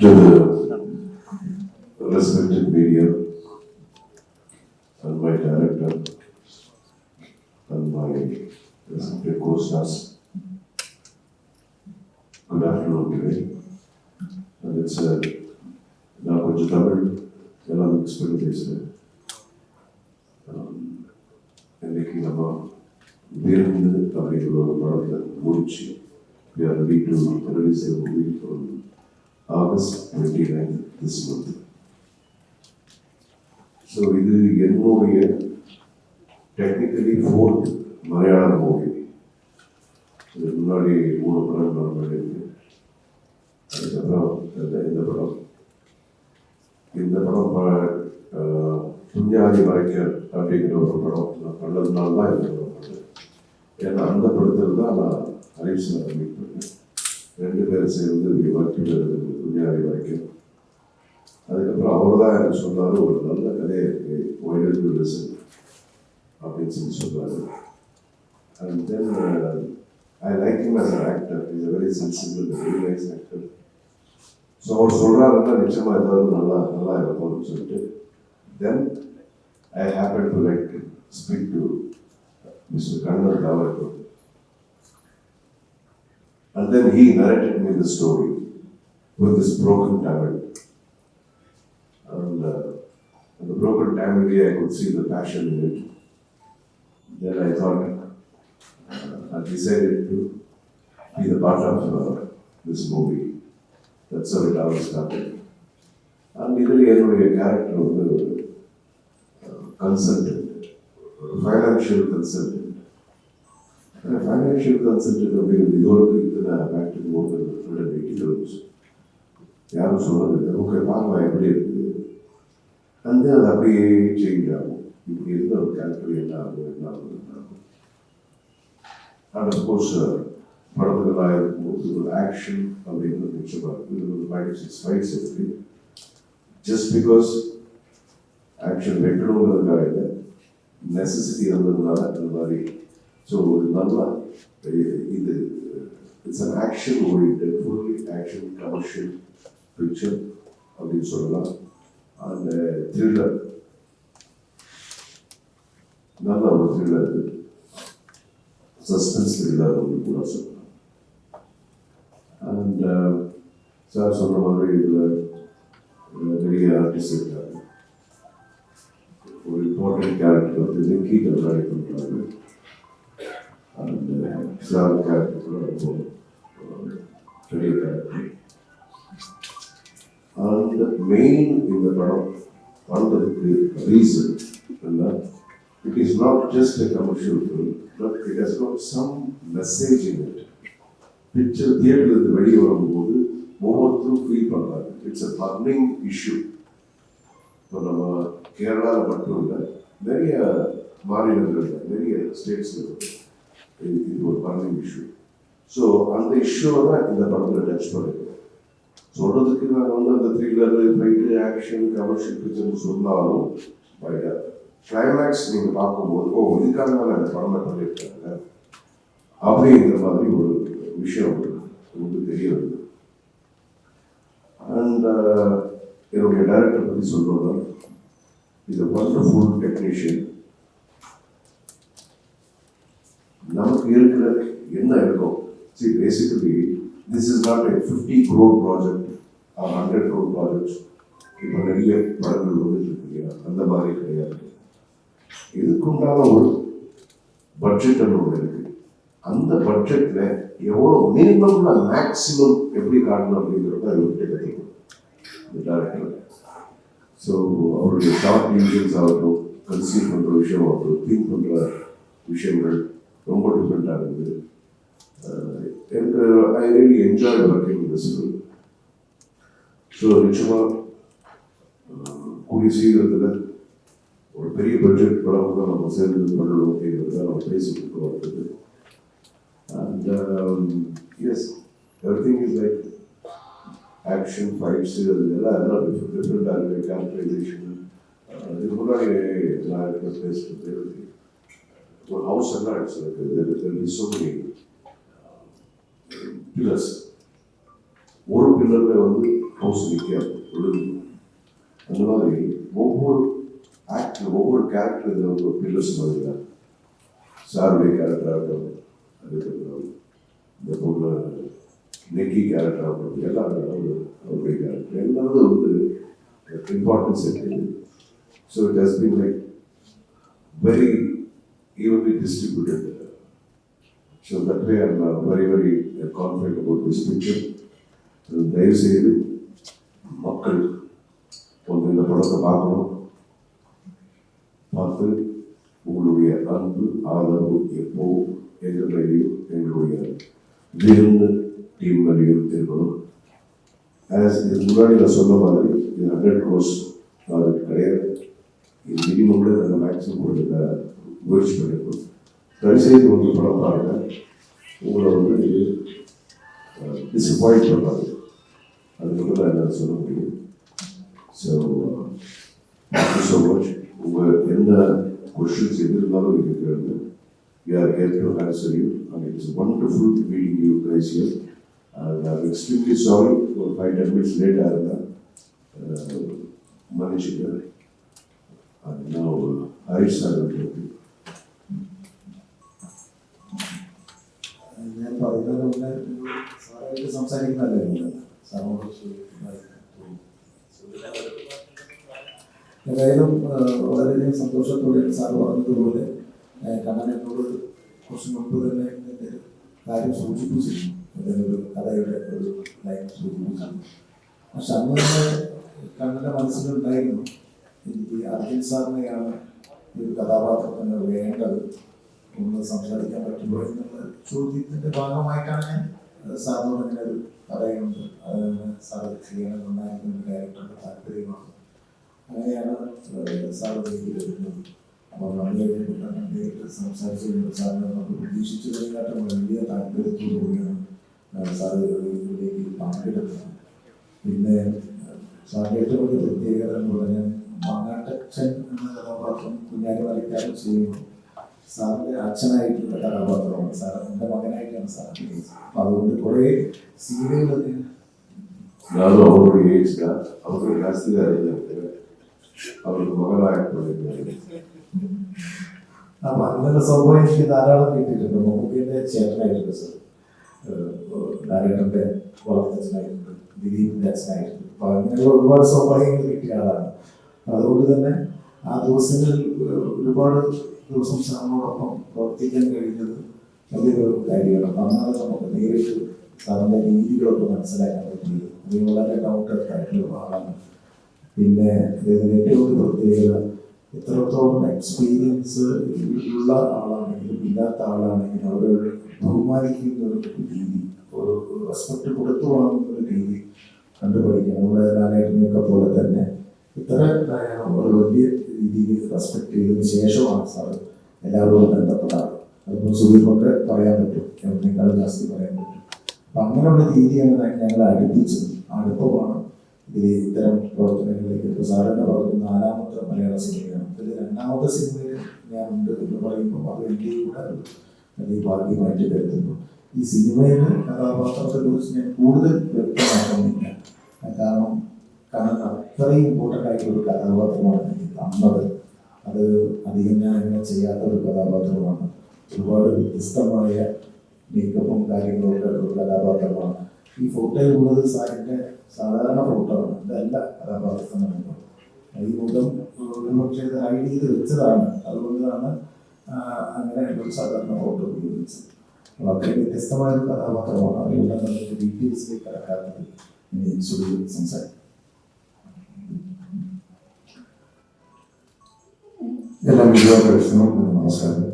To the respected media and my director and my respected co-stars, good afternoon today. And it's now கொஞ்சம் தமிழ் எல்லாம் mix பண்ணி பேசுகிறேன். இன்னைக்கு நம்ம விருந்து அப்படிங்கிற ஒரு படத்தை முடிச்சு we are ready to release the movie on August 29th this month. So இது என்னுடைய technically fourth மலையாள மூவி. இதுக்கு முன்னாடி 3 படம் நான் பண்ணியிருக்கேன். அதுக்கப்புறம் இந்த படம் துஞ்சாதி வரைக்கல் அப்படிங்கிற ஒரு படம் நான் பண்ணதுனால தான் இந்த படம் பண்ணேன். ஏன்னா அந்த படத்தில் தான் நான் ஹரிசனை மீட் பண்ணேன். 2 பேரும் சேர்ந்து வக்கீல் துஞ்சாதி வரைக்கும். அதுக்கப்புறம் அவர் தான் எனக்கு சொன்னார், ஒரு நல்ல கதை இருக்கு, ஒய்டல் லிசன் அப்படின்னு சொல்லி சொன்னார். And then I like him as an actor. He is a very sensible, very nice actor. So அவர் சொல்கிறாருன்னா நிச்சயமாக ஏதாவது நல்லா இருக்கும்னு சொல்லிட்டு then I happen to like speak to mister Kannan Thavarkar. And then he narrated me the story with this broken Tamil. And the broken Tamil, I could see the passion in it. Then I thought, I decided to be the part of this movie. That's how it all started. And really, என்னுடைய character வந்து ஒரு consultant, ஒரு financial consultant. Financial consultant அப்படிங்கிறது இதோடு இத்தனை factory போட்டு இருந்துச்சு. யாரும் சொன்னது ஓகே பாருங்க எப்படி இருக்குது, அந்த அது அப்படியே சேஞ்ச் ஆகும். இப்படி இருந்த ஒரு கேரக்டர் என்ன ஆகும். அண்ட் அஃப்கோர்ஸ் படத்தில் நான் இருக்கும்போது ஒரு ஆக்ஷன் அப்படிங்கிறது நிச்சயமாக இருக்குது. இது ஒரு 5-6 ஃபைட்ஸ் இருக்குது. ஜஸ்ட் பிகாஸ் ஆக்ஷன் வைக்கணுங்கிறதுக்காக இல்லை, நெசசிட்டி இருந்ததுனால அந்த மாதிரி. ஸோ ஒரு நல்லா இது it's an action oriented, fully action commercial picture அப்படின்னு சொல்லலாம். அந்த த்ரில்லர், நல்ல ஒரு த்ரில்லர், சஸ்பென்ஸ் த்ரில்லர் அப்படின்னு கூட சொல்லலாம். அண்ட் சார் சொன்ன மாதிரி இதில் நிறைய ஆர்டிஸ்ட் இருக்காங்க. ஒரு இம்பார்ட்டன்ட் கேரக்டர் வந்து நிக்கி கல்ராணி பண்ணுறாங்க. அண்ட் சார் கேரக்டர் கூட ரொம்ப பெரிய கேரக்டர். அண்ட் மெயின் இந்த படம் பண்ணுறதுக்கு ரீசன் என்ன, it is not just a commercial film, but it has got some message in it. Picture தியேட்டர்லேருந்து வெளியே வரும்போது ஒவ்வொருத்தரும் ஃபீல் பண்ணுறாங்க இட்ஸ் அ பர்னிங் இஷ்யூ. இப்போ நம்ம கேரளாவில் மட்டும் இல்லை, நிறைய மாநிலங்களில், நிறைய ஸ்டேட்ஸில் இது ஒரு பர்னிங் இஷ்யூ. ஸோ அந்த இஷ்யூவை தான் இந்த படத்தில் டச் பண்ணிருக்கோம். சொல்கிறதுக்கு நாங்கள் வந்து அந்த த்ரில்லர், ஃபைட்டு, ஆக்ஷன், கமர்ஷியல் பிக்சர்னு சொன்னாலும் கிளைமேக்ஸ் நீங்கள் பார்க்கும்போது இதுக்காக தான் அந்த படத்தை பண்ணியிருக்காங்க அப்படிங்கிற மாதிரி ஒரு விஷயம் உங்களுக்கு தெரிய வருது. அண்ட் என்னுடைய டைரக்டர் பற்றி சொல்லணும்னா, இது வண்டர்ஃபுல் டெக்னீஷியன். நமக்கு இருக்கிற என்ன இருக்கும், see basically this is not a 50 crore project or 100 crore project. இப்போ நிறைய படங்கள் வந்துட்டு இருக்கு, அந்த மாதிரி கிடையாது. இதுக்குண்டான ஒரு பட்ஜெட் ஒன்று இருக்கு. அந்த பட்ஜெட்ல எவ்வளோ மினிமம்ல மேக்சிமம் எப்படி காட்டணும் அப்படிங்கிறத இவர்கிட்ட கற்றுக்கணும் இந்த டேரக்டர். ஸோ அவருடைய ஷார்ட் இன்ஜின்ஸ் ஆகட்டும், கன்சீவ் பண்ணுற விஷயம் ஆகட்டும், திங்க் பண்ணுற விஷயங்கள் ரொம்ப டிஃப்ரெண்ட்டாக இருக்குது. எனக்கு I really enjoy working in this film. So நிச்சயமாக கூடிய சீக்கிரத்தில் ஒரு பெரிய பட்ஜெட் படம் தான் நம்ம சேர்ந்து பண்ணணும் அப்படிங்கிறது தான் நம்ம பேசிட்டு இருக்கோம் அடுத்தது. And yes, everything is like action, fights, எல்லாம் different characterization. இதுக்கு முன்னாடி நான் பேசுறது ஒரு ஹவுஸ் எல்லாம் it's like there will be so many pillars. ஒரு பில்லர்ல வந்து ஹவுஸ் நிற்க விழுது. அந்த மாதிரி ஒவ்வொரு ஆக்டர் ஒவ்வொரு கேரக்டர் இதில் வந்து ஒரு பில்லர்ஸ் மாதிரி தான். சாருடைய கேரக்டராக இருக்கட்டும், அதுக்கப்புறம் இந்த பொண்ணு நெக்கி கேரக்டராக இருக்கட்டும், எல்லா அவருடைய கேரக்டர் எல்லாரும் வந்து இம்பார்ட்டன்ஸ் இருக்குது. So it has been like very evenly distributed. So that way I am very, very confident about this picture. தயவு செய்து மக்கள் வந்து இந்த படத்தை பார்க்கணும். பார்த்து உங்களுடைய அன்பு ஆதரவு எப்போ எங்கள் மேலேயும் எங்களுடைய விருந்து டீம் மேலேயும் இருக்கணும். இதுக்கு முன்னாடி நான் சொன்ன மாதிரி இது 100 crores கிடையாது. இது மினிமம்ல நாங்கள் மேக்ஸிமம் கொடுக்க முயற்சி பண்ணியிருக்கோம். தயவுசெய்து உங்கள் படம் பாருங்க. உங்களை வந்து டிசப்பாயிண்ட் பண்ணாது. அதுக்கப்புறம் தான் என்னால் சொல்ல முடியும். So thank you so much. உங்கள் எந்த கொஸ்டின்ஸ் எது இருந்தாலும் நீங்கள் கேளுங்க. We are here to answer you, and it is wonderful meeting you guys here. And I'm extremely sorry for 5-10 minutes late. I have managed it. And now Harish sir will help you. ഞാൻ പറയുന്നത് പോലെ സാറായിട്ട് സംസാരിക്കുന്നതല്ലേ സാറോട് ഏതായാലും വളരെയധികം സന്തോഷത്തോടെ sir പറഞ്ഞതുപോലെ കണ്ണനോട് കുറച്ച് മുൻപ് തന്നെ ഇതിൻ്റെ കാര്യം സൂചിപ്പിച്ചിരുന്നു. അതിനൊരു കഥയുടെ ഒരു ലൈൻ സൂചിപ്പിച്ചിരുന്നു. പക്ഷെ അന്ന് തന്നെ കണ്ണൻ്റെ മനസ്സിലുണ്ടായിരുന്നു എനിക്ക് അർജുൻ സാറിനെയാണ് ഒരു കഥാപാത്രത്തിന് വേണ്ടത് ഒന്ന് സംസാരിക്കാൻ പറ്റുമ്പോൾ എന്നുള്ള ചോദ്യത്തിൻ്റെ ഭാഗമായിട്ടാണ് ഞാൻ സാറിനോട് ഇങ്ങനെ ഒരു പറയുന്നത്. അത് സാർ ചെയ്യണമെന്നുണ്ടായിരുന്ന ഒരു ഡയറക്ടറുടെ താല്പര്യമാണ്. അങ്ങനെയാണ് സാർ നേരിൽ വരുന്നത്. അപ്പോൾ നമ്മൾ നേരിട്ട് സംസാരിച്ചു സാറിനെ നമുക്ക് പ്രതീക്ഷിച്ചതിനെക്കാട്ടും വലിയ താല്പര്യത്തോടു കൂടിയാണ് സാർ ഇതിലേക്ക് പങ്കെടുക്കുന്നത്. പിന്നെ സാറിൻ്റെ ഏറ്റവും വലിയ പ്രത്യേകത എന്ന് പറഞ്ഞാൽ മങ്ങാട്ടച്ഛൻ എന്ന കഥാപാത്രം കുഞ്ഞാലി മരക്കാരൻ ചെയ്യുമ്പോൾ സാറിൻ്റെ അച്ഛനായിട്ടുള്ള കഥാപാത്രമാണ്. സാർ എൻ്റെ മകനായിട്ടാണ് സാർ അഭിനയിച്ചത്. അപ്പം അതുകൊണ്ട് കുറേ സീനുകളൊക്കെ ನಾನು ಅವರು ಏಜ್ಗ ಅವರು ಜಾಸ್ತಿ അവർക്ക് മകളായിട്ടുള്ള അപ്പം അങ്ങനെ സംഭവം എനിക്ക് ധാരാളം കിട്ടിയിട്ടുണ്ട്. മമ്മൂക്കിൻ്റെ ചേട്ടനായിട്ടുണ്ട് സാർ, ലാലേട്ടൻ്റെ വളർത്തച്ഛനായിട്ടുണ്ട്, ദിലീപിൻ്റെ അച്ഛനായിട്ടുണ്ട്. അപ്പം അങ്ങനെയുള്ള ഒരുപാട് സൗഭാഗ്യങ്ങൾ കിട്ടിയ ആളാണ്. അതുകൊണ്ട് തന്നെ ആ ദിവസങ്ങളിൽ ഒരുപാട് ദിവസം സാറിനോടൊപ്പം പ്രവർത്തിക്കാൻ കഴിഞ്ഞത് വലിയൊരു കാര്യമാണ്. അന്നാണ് നമുക്ക് നേരിട്ട് സാറിൻ്റെ രീതികളൊക്കെ മനസ്സിലാക്കാൻ പറ്റിയത്. അത് വളരെ ഡൗട്ട് ആയിട്ടുള്ള ആളാണ്. പിന്നെ അദ്ദേഹത്തിൻ്റെ ഏറ്റവും ഒരു പ്രത്യേകത എത്രത്തോളം എക്സ്പീരിയൻസ് ഉള്ള ആളാണെങ്കിലും ഇല്ലാത്ത ആളാണെങ്കിലും അവരെ ബഹുമാനിക്കുന്ന ഒരു രീതി, ഒരു റെസ്പെക്ട് കൊടുത്തു വാങ്ങുന്ന ഒരു രീതി കണ്ടുപഠിക്കണം. നമ്മുടെ ലാലേട്ടനെയൊക്കെ പോലെ തന്നെ ഇത്ര ഒരു വലിയ രീതിയിൽ റെസ്പെക്ട് ചെയ്തതിന് ശേഷമാണ് സാർ എല്ലാവരോടും ബന്ധപ്പെടാറ്. അതിപ്പോൾ സുഖമൊക്കെ പറയാൻ പറ്റും, എവിടെയെക്കാളും ജാസ്തി പറയാൻ പറ്റും. അപ്പം അങ്ങനെയുള്ള രീതിയാണ് ഞങ്ങളെ അടുപ്പിച്ചത്. അടുപ്പമാണ് ഇതിൽ ഇത്തരം പ്രവർത്തനങ്ങളിലേക്ക്. ഇപ്പോൾ സാറിൻ്റെ പറഞ്ഞു 4ാമത്തെ മലയാള സിനിമയാണ്. ഇതിൽ 2ാമത്തെ സിനിമയിൽ ഞാൻ ഉണ്ട് എന്ന് പറയുമ്പോൾ അത് എൻ്റെ കൂടെ വലിയ ഭാഗ്യമായിട്ട് കരുതുന്നു. ഈ സിനിമയിലെ കഥാപാത്രത്തെ കുറിച്ച് ഞാൻ കൂടുതൽ വ്യക്തമാക്കുന്നില്ല. കാരണം അത്രയും ഇമ്പോർട്ടൻ്റ് ആയിട്ടുള്ള ഒരു കഥാപാത്രമാണ് എനിക്ക് തന്നത്. അത് അധികം ഞാൻ അങ്ങനെ ചെയ്യാത്ത ഒരു കഥാപാത്രമാണ്. ഒരുപാട് വ്യത്യസ്തമായ മേക്കപ്പും കാര്യങ്ങളൊക്കെ ഒരു കഥാപാത്രമാണ്. ഈ ഫോട്ടോയിലുള്ളത് സാറിൻ്റെ സാധാരണ ഫോട്ടോ ആണ്, ഇതല്ല കഥാപാത്രത്തിന്. ഈ മുഖം ഒരുപക്ഷെ ഇത് ഹൈഡ് ചെയ്ത് വെച്ചതാണ്. അതുകൊണ്ടാണ് അങ്ങനെ ഒരു സാധാരണ ഫോട്ടോ ഉപയോഗിച്ചത്. അപ്പോൾ അത്രയും വ്യത്യസ്തമായ ഒരു കഥാപാത്രമാണ്. അതുകൊണ്ടാണ് നമുക്ക് ഡീറ്റെയിൽസിലേക്ക് കടക്കാത്തത്. ഇനി സുഖം സംസാരിക്കും. എല്ലാ വീഡിയോ പ്രേക്ഷകർക്കും നമസ്കാരം.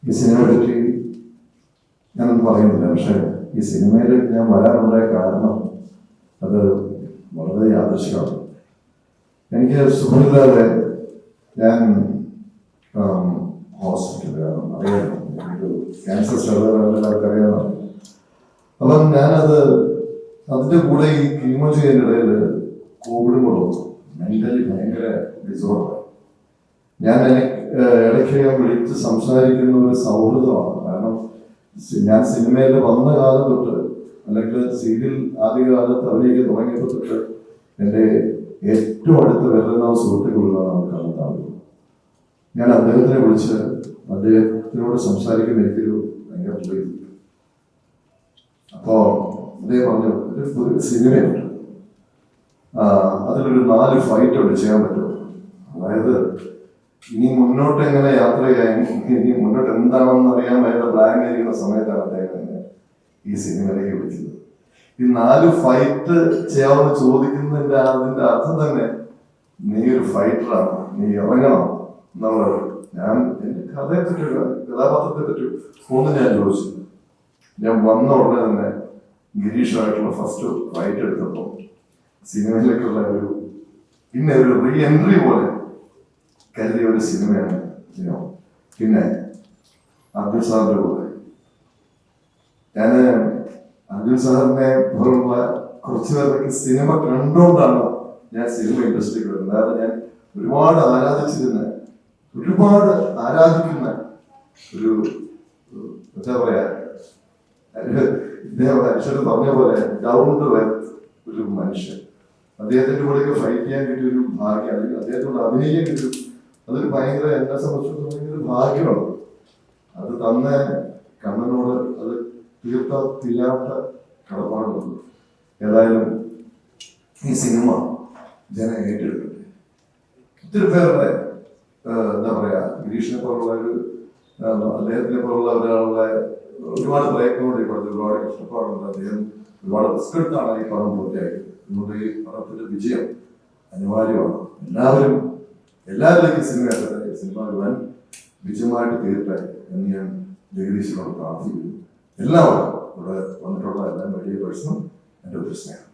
ഈ സിനിമയെ പറ്റി ഞാനൊന്നും പറയുന്നില്ല. പക്ഷേ ഈ സിനിമയിൽ ഞാൻ വരാനുണ്ടായ കാരണം അത് വളരെ യാദൃശ്യമാണ്. എനിക്ക് സുഖമില്ലാതെ ഞാൻ ഹോസ്പിറ്റലിലാണ്, അറിയാം, എനിക്ക് ക്യാൻസർ എല്ലാവർക്കും അറിയാവുന്നതാണ്. അപ്പം ഞാനത് അതിൻ്റെ കൂടെ ഈ കീമോ ചെയ്യുന്നതിൻ്റെ ഇടയിൽ കോവിഡും കൂടെ വന്നു. മെൻ്റലി ഭയങ്കര ഡിസോർഡർ. ഞാൻ ഇടയ്ക്ക് ഞാൻ വിളിച്ച് സംസാരിക്കുന്ന ഒരു സൗഹൃദമാണ്. കാരണം ഞാൻ സിനിമയിൽ വന്ന കാലം തൊട്ട് അല്ലെങ്കിൽ സീരിയൽ ആദ്യകാലത്ത് അഭിനയിക്കാൻ തുടങ്ങിയപ്പോൾ തൊട്ട് എൻ്റെ ഏറ്റവും അടുത്ത വിരലനാവ് സുഹൃത്തുക്കളുള്ളതാണ് നമുക്ക് കാണുന്നത്. ഞാൻ അദ്ദേഹത്തിനെ വിളിച്ച് അദ്ദേഹത്തിനോട് സംസാരിക്കുന്ന എനിക്കൊരു ഭയങ്കര പ്രീതി. അപ്പോ അദ്ദേഹം പറഞ്ഞു ഒരു സിനിമയുണ്ട്, അതിലൊരു 4 ഫൈറ്റ് അവിടെ ചെയ്യാൻ പറ്റും. അതായത് ഇനി മുന്നോട്ട് എങ്ങനെ യാത്ര ചെയ്യാൻ, ഇനി മുന്നോട്ട് എന്താണെന്ന് അറിയാൻ വേണ്ട ബ്ലാങ്ക് ആയിരിക്കുന്ന സമയത്താണ് അദ്ദേഹം എന്നെ ഈ സിനിമയിലേക്ക് വിളിച്ചത്. ഈ 4 ഫൈറ്റ് ചെയ്യാമെന്ന് ചോദിക്കുന്നതിന്റെ അതിന്റെ അർത്ഥം തന്നെ നീ ഒരു ഫൈറ്ററാണ്, നീ ഇറങ്ങണം എന്നുള്ളത്. ഞാൻ എന്റെ കഥയെ പറ്റിയുള്ള കഥാപാത്രത്തെ പറ്റി ഒന്ന് ഞാൻ ചോദിച്ചു. ഞാൻ വന്ന ഉടനെ തന്നെ ഗിരീഷുമായിട്ടുള്ള ഫസ്റ്റ് ഫൈറ്റ് എടുത്തപ്പോൾ സിനിമയിലേക്കുള്ള പിന്നെ ഒരു റീ എൻട്രി പോലെ കരുതിയ ഒരു സിനിമയാണ് സിനിമ. പിന്നെ അബ്ദുൽ സാറിന്റെ കൂടെ ഞാൻ അബ്ദുൽ സാറിനെ പോലുള്ള കുറച്ചു പേർക്ക് സിനിമ കണ്ടുകൊണ്ടാണ് ഞാൻ സിനിമ ഇൻഡസ്ട്രിയിൽ വരുന്നത്. അതായത് ഞാൻ ഒരുപാട് ആരാധിക്കുന്ന ഒരു എന്താ പറയാ, ഇദ്ദേഹം അക്ഷരം പറഞ്ഞ പോലെ ഡൗൺ ടു എർത്ത് ഒരു മനുഷ്യൻ. അദ്ദേഹത്തിന്റെ കൂടെയൊക്കെ ഫൈറ്റ് ചെയ്യാൻ കിട്ടിയ ഒരു ഭാഗ്യം, അല്ലെങ്കിൽ അദ്ദേഹത്തോട് അഭിനയിക്കാൻ കിട്ടും, അതൊരു ഭയങ്കര എന്നെ സംബന്ധിച്ചിടത്തോളം ഭയങ്കര ഭാഗ്യമാണ്. അത് തന്ന കണ്ണനോട് അത് തീർത്ത കടപ്പാടുണ്ട്. ഏതായാലും ഈ സിനിമ ജനം ഏറ്റെടുക്കട്ടെ. ഒത്തിരി പേരുടെ എന്താ പറയാ, ഗിരീഷിനെ പോലുള്ള അദ്ദേഹത്തിനെ പോലുള്ള ഒരാളുടെ ഒരുപാട് പ്രയത്നമുണ്ട് ഈ പടത്തിൽ, ഒരുപാട് കഷ്ടപ്പാടുണ്ട്. അദ്ദേഹം ഒരുപാട് റിസ്ക് എടുത്താണ് ഈ പടം പൂർത്തിയാക്കിയത്. അതുകൊണ്ട് ഈ പടത്തിന്റെ വിജയം അനിവാര്യമാണ്. എല്ലാവരിലേക്കും സിനിമ വൻ വിജയമായിട്ട് തീർട്ടെ എന്ന് ഞാൻ ജഗദീശനോട് പ്രാർത്ഥിക്കുന്നു. എല്ലാവർക്കും ഇവിടെ വന്നിട്ടുള്ള എല്ലാ മീഡിയ പേഴ്സണും എൻ്റെ ഒരു സ്നേഹം.